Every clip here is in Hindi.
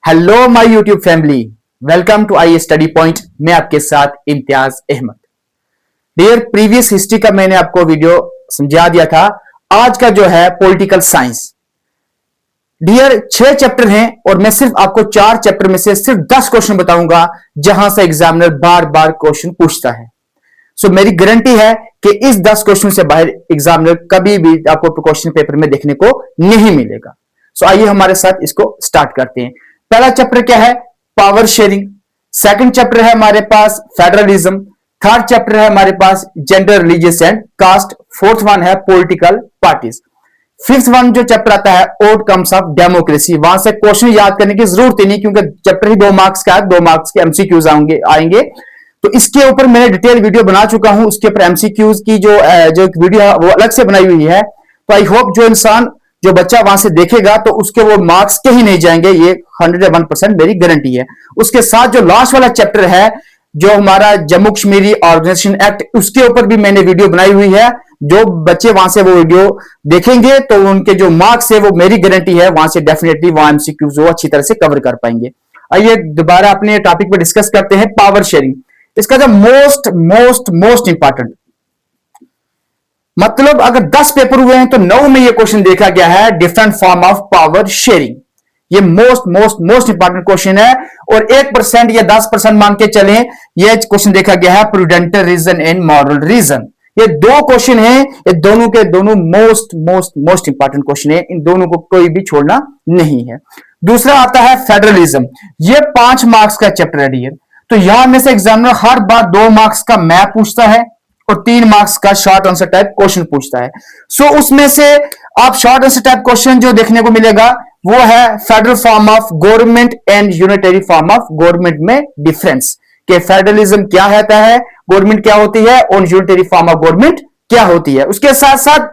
Hello my YouTube family, welcome to I study point. मैं आपके साथ Imtiaz Ahmad. Dear, previous history का मैंने आपको वीडियो समझा दिया था। आज का जो है पॉलिटिकल साइंस, डियर 6 चैप्टर हैं और मैं सिर्फ आपको 4 चैप्टर में से सिर्फ 10 क्वेश्चन बताऊंगा जहां से एग्जामिनर बार बार क्वेश्चन पूछता है। सो मेरी गारंटी है कि इस 10 क्वेश्चन से बाहर एग्जामिनर कभी भी आपको क्वेश्चन पेपर में देखने को नहीं मिलेगा। सो आइए हमारे साथ इसको स्टार्ट करते हैं। पहला चैप्टर क्या है? Power sharing. सेकंड चैप्टर है हमारे पास फेडरलिज्म। थर्ड चैप्टर है हमारे पास gender, religious and caste. Fourth one है पॉलिटिकल पार्टीज। फिफ्थ वन जो चैप्टर आता है आउटकम्स ऑफ डेमोक्रेसी। वहां से क्वेश्चन याद करने की जरूरत ही नहीं, क्योंकि चैप्टर ही 2 मार्क्स का है, 2 मार्क्स के एमसीक्यूज आएंगे। तो इसके ऊपर मैंने डिटेल वीडियो बना चुका हूं। उसके ऊपर एमसीक्यूज की जो वीडियो है वो अलग से बनाई हुई है। तो आई होप जो बच्चा वहां से देखेगा तो उसके वो मार्क्स कहीं नहीं जाएंगे, ये 101% मेरी गारंटी है। उसके साथ जो लास्ट वाला चैप्टर है, जो हमारा जम्मू कश्मीरी ऑर्गेनाइजेशन एक्ट, उसके ऊपर भी मैंने वीडियो बनाई हुई है। जो बच्चे वहां से वो वीडियो देखेंगे तो उनके जो मार्क्स है वो मेरी गारंटी है वहां से डेफिनेटली वहां एमसीक्यूज वो अच्छी तरह से कवर कर पाएंगे। आइए दोबारा अपने टॉपिक पर डिस्कस करते हैं, पावर शेयरिंग। इसका जो मोस्ट इंपॉर्टेंट, मतलब अगर 10 पेपर हुए हैं तो 9 में ये क्वेश्चन देखा गया है, different form of power sharing. ये मोस्ट इंपॉर्टेंट क्वेश्चन है। और 1% या 10% मान के चलें, ये क्वेश्चन देखा गया है prudential reason and moral reason. ये 2 क्वेश्चन हैं, ये दोनों के दोनों मोस्ट इंपॉर्टेंट क्वेश्चन है। इन दोनों को कोई भी छोड़ना नहीं है। दूसरा आता है फेडरलिज्म। ये 5 मार्क्स का चैप्टर है डियर। तो यहां में से एग्जामिनर हर बार 2 मार्क्स का मैप पूछता है और 3 मार्क्स का शॉर्ट आंसर टाइप क्वेश्चन पूछता है। सो उसमें से आप शॉर्ट आंसर टाइप क्वेश्चन जो देखने को मिलेगा वो है federal form of government and unitary form of government में डिफरेंस, कि फेडरलिज्म क्या होता है, गवर्नमेंट क्या होती है और यूनिटरी फॉर्म ऑफ गवर्नमेंट क्या होती है। उसके साथ साथ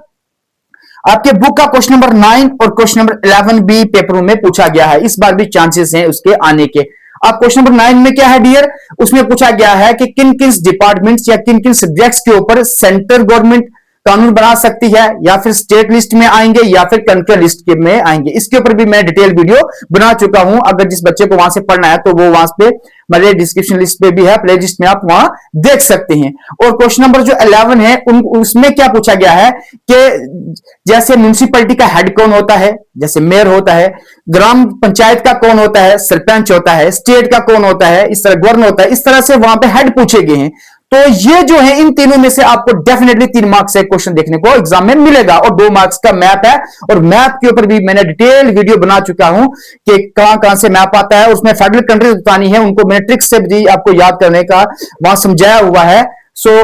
आपके बुक का क्वेश्चन नंबर 9 और क्वेश्चन नंबर 11 भी पेपर में पूछा गया है। इस बार भी चांसेस हैं उसके आने के। अब क्वेश्चन नंबर 9 में क्या है डियर? उसमें पूछा गया है कि किन किन डिपार्टमेंट्स या किन किन सब्जेक्ट्स के ऊपर सेंट्रल गवर्नमेंट कानून बना सकती है, या फिर स्टेट लिस्ट में आएंगे या फिर कंट्री लिस्ट में आएंगे। इसके ऊपर भी मैं डिटेल वीडियो बना चुका हूं। अगर जिस बच्चे को वहां से पढ़ना है तो वो वहां पे मेरे डिस्क्रिप्शन लिस्ट पे भी है, प्ले लिस्ट में आप वहां देख सकते हैं। और क्वेश्चन नंबर जो 11 है उसमें क्या पूछा गया है कि जैसे म्यूनिसिपैलिटी का हेड कौन होता है, जैसे मेयर होता है, ग्राम पंचायत का कौन होता है, सरपंच होता है, स्टेट का कौन होता है, इस तरह गवर्नर होता है, इस तरह से वहां पे हेड पूछे गए हैं। तो ये जो है इन तीनों में से आपको डेफिनेटली 3 मार्क्स से क्वेश्चन देखने को एग्जाम में मिलेगा। और 2 मार्क्स का मैप है, और मैप के ऊपर भी मैंने डिटेल वीडियो बना चुका हूं कि कहां से मैप आता है। उसमें फेडरल कंट्रीज बतानी है, उनको मैंने ट्रिक्स से भी आपको याद करने का वहां समझाया हुआ है। सो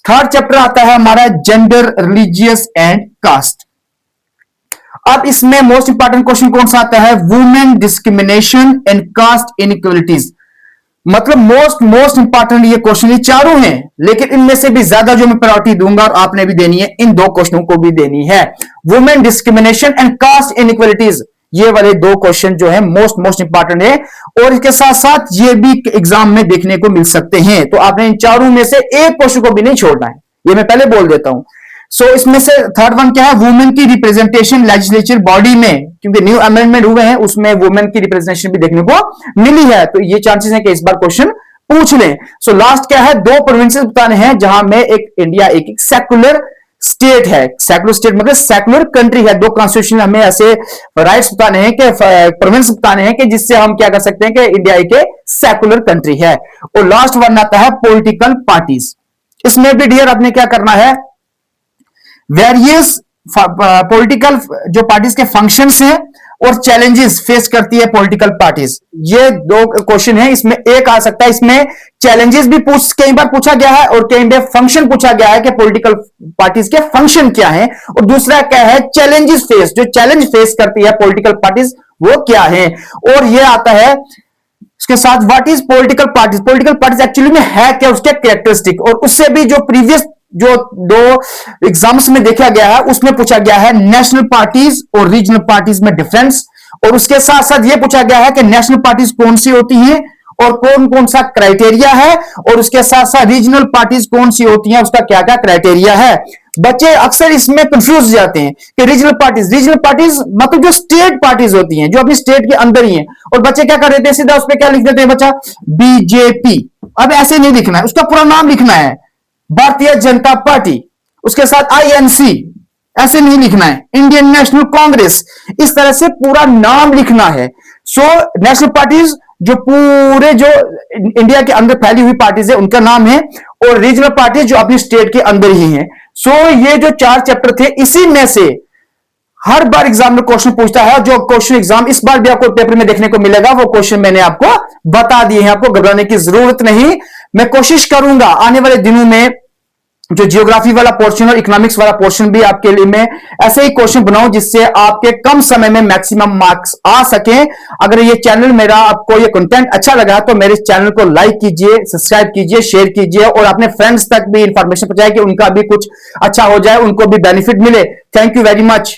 थर्ड चैप्टर आता है हमारा जेंडर, रिलीजियस एंड कास्ट। अब इसमें मोस्ट इंपॉर्टेंट क्वेश्चन कौन सा आता है? Women discrimination and caste inequalities. मतलब मोस्ट इंपॉर्टेंट ये क्वेश्चन, ये चारों हैं, लेकिन इनमें से भी ज्यादा जो मैं प्रायोरिटी दूंगा और आपने भी देनी है, इन 2 क्वेश्चनों को भी देनी है। Women discrimination and caste inequalities, ये वाले 2 क्वेश्चन जो है मोस्ट इंपॉर्टेंट है। और इसके साथ साथ ये भी एग्जाम में देखने को मिल सकते हैं। तो आपने इन चारों में से एक क्वेश्चन को भी नहीं छोड़ना है, ये मैं पहले बोल देता हूं। सो इसमें से थर्ड वन क्या है? वुमेन की रिप्रेजेंटेशन लेजिस्लेचर बॉडी में, क्योंकि न्यू अमेंडमेंट हुए हैं, उसमें वुमेन की रिप्रेजेंटेशन भी देखने को मिली है। तो ये चांसेस है कि इस बार क्वेश्चन पूछ लें। सो लास्ट क्या है? 2 प्रोविंसेस बताने हैं जहां में एक इंडिया एक सेकुलर स्टेट है। सेकुलर स्टेट मतलब सेकुलर कंट्री है। 2 कॉन्स्टिट्यूशन हमें ऐसे राइट्स बताने हैं कि प्रोविंस बताने हैं कि जिससे हम क्या कर सकते हैं कि इंडिया एक सेकुलर कंट्री है। और लास्ट वन आता है पॉलिटिकल पार्टीज। इसमें भी डियर आपने क्या करना है? वेरियस पॉलिटिकल जो पार्टीज के फंक्शंस हैं और चैलेंजेस फेस करती है पॉलिटिकल पार्टीज, ये 2 क्वेश्चन है। इसमें एक आ सकता है, इसमें चैलेंजेस भी कई बार पूछा गया है और कई बार फंक्शन पूछा गया है कि पॉलिटिकल पार्टीज के फंक्शन क्या है। और दूसरा क्या है? चैलेंजेस फेस, जो चैलेंज फेस करती है पॉलिटिकल पार्टीज वो क्या है। और ये आता है इसके साथ what is political parties. Political parties actually में है क्या, उसके कैरेक्टरिस्टिक। और उससे भी जो प्रीवियस जो 2 एग्जाम्स में देखा गया है उसमें पूछा गया है नेशनल पार्टीज और रीजनल पार्टीज में डिफरेंस। और उसके साथ साथ यह पूछा गया है कि नेशनल पार्टीज कौन सी होती हैं और कौन कौन सा क्राइटेरिया है, और उसके साथ साथ रीजनल पार्टीज कौन सी होती हैं, उसका क्या क्या क्राइटेरिया है। बच्चे अक्सर इसमें कंफ्यूज जाते हैं कि रीजनल पार्टीज मतलब जो स्टेट पार्टीज होती हैं, जो अपनी स्टेट के अंदर ही हैं, और बच्चे क्या कर देते हैं, सीधा उस पर क्या लिख देते हैं बच्चा, बीजेपी। अब ऐसे नहीं लिखना है, उसका पूरा नाम लिखना है, भारतीय जनता पार्टी, उसके साथ आईएनसी, ऐसे नहीं लिखना है, इंडियन नेशनल कांग्रेस, इस तरह से पूरा नाम लिखना है। सो नेशनल पार्टीज जो पूरे जो इंडिया के अंदर फैली हुई पार्टीज है उनका नाम है, और रीजनल पार्टीज जो अपनी स्टेट के अंदर ही हैं। सो ये जो 4 चैप्टर थे, इसी में से हर बार एग्जाम में क्वेश्चन पूछता है, जो क्वेश्चन एग्जाम इस बार भी आपको पेपर में देखने को मिलेगा, वो क्वेश्चन मैंने आपको बता दिए हैं, आपको घबराने की जरूरत नहीं। मैं कोशिश करूंगा आने वाले दिनों में जो जियोग्राफी वाला पोर्शन और इकोनॉमिक्स वाला पोर्शन भी आपके लिए मैं ऐसे ही क्वेश्चन बनाऊं जिससे आपके कम समय में मैक्सिमम मार्क्स आ सके। अगर ये चैनल मेरा, आपको ये कंटेंट अच्छा लगा तो मेरे चैनल को लाइक कीजिए, सब्सक्राइब कीजिए, शेयर कीजिए, और अपने फ्रेंड्स तक भी इंफॉर्मेशन पहुंचाए कि उनका भी कुछ अच्छा हो जाए, उनको भी बेनिफिट मिले। Thank you very much.